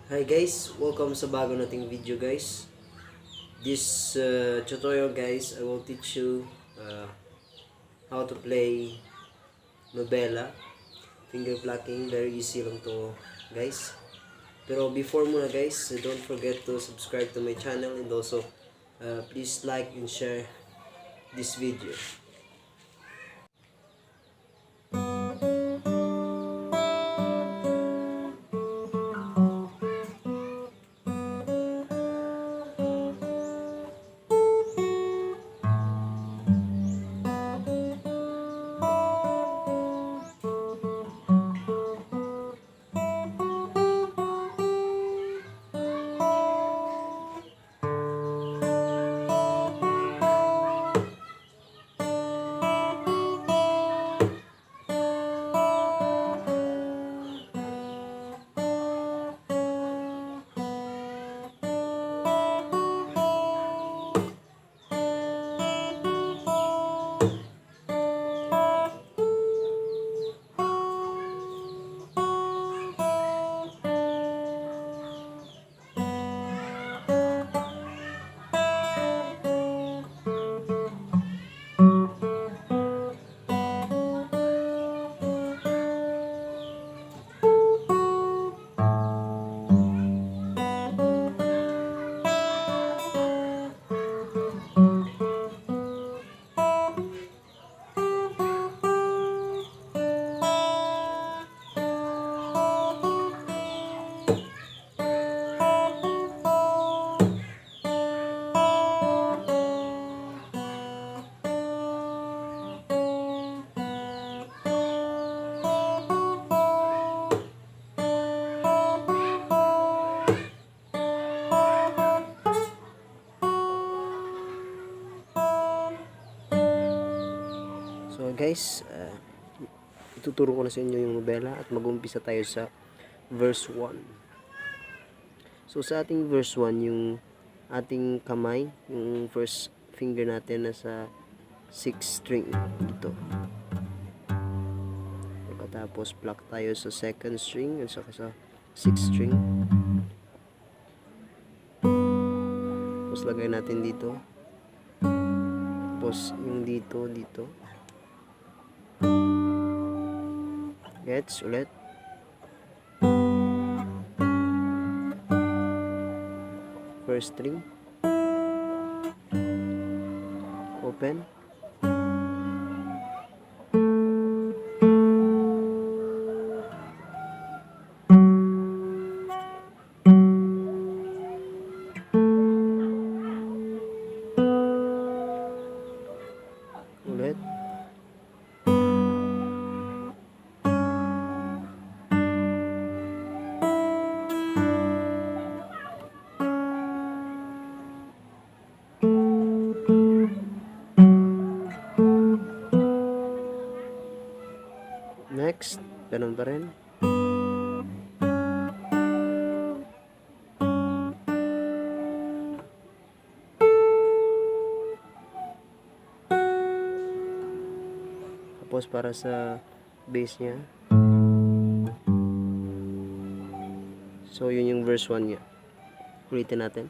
Hi guys, welcome sa bago nating video guys. This tutorial guys, I will teach you how to play Nobela. Finger plucking, very easy lang to guys. Pero before muna guys, don't forget to subscribe to my channel and also please like and share this video. So guys, ituturo ko na sa inyo yung nobela at mag-umpisa tayo sa verse 1. So sa ating verse 1, yung ating kamay, yung first finger natin nasa 6th string dito. Pagkatapos pluck tayo sa 2nd string at saka sa 6th string. Tapos lagay natin dito. Tapos yung dito. Gets ulit. First string. Open. Ulit. Next, ganun pa rin. Tapos para sa base niya. So yun yung verse 1 niya. Ulitin natin.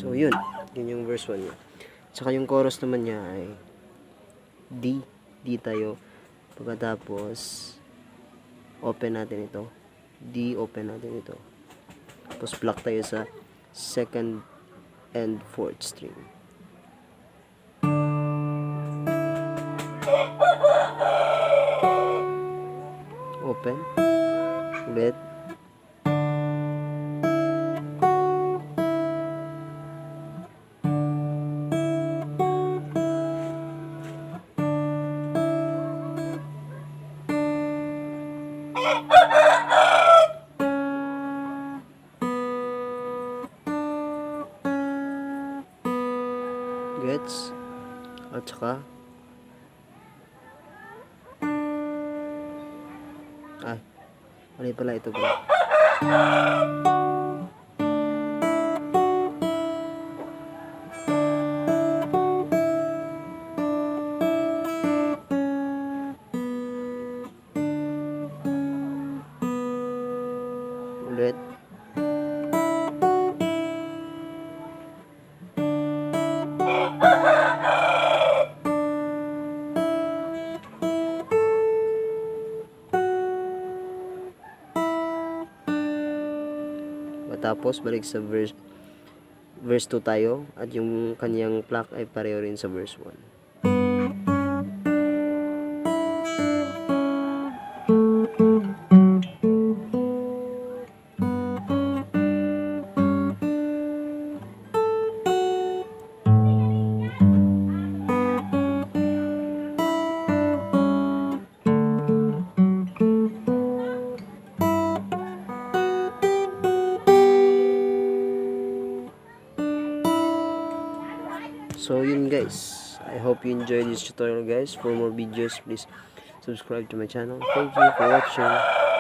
So yun yung verse 1 niya. Tsaka yung chorus naman niya ay D tayo. Pagkatapos open natin ito. D, open natin ito. Tapos pluck tayo sa 2nd and 4th string. Open. Ulit. Gets? At saka Mali pala ito bro. Ulit. Tapos balik sa verse 2 tayo at yung kanyang pluck ay pareho rin sa verse 1. So yun guys, I hope you enjoyed this tutorial guys. For more videos, please subscribe to my channel. Thank you for watching.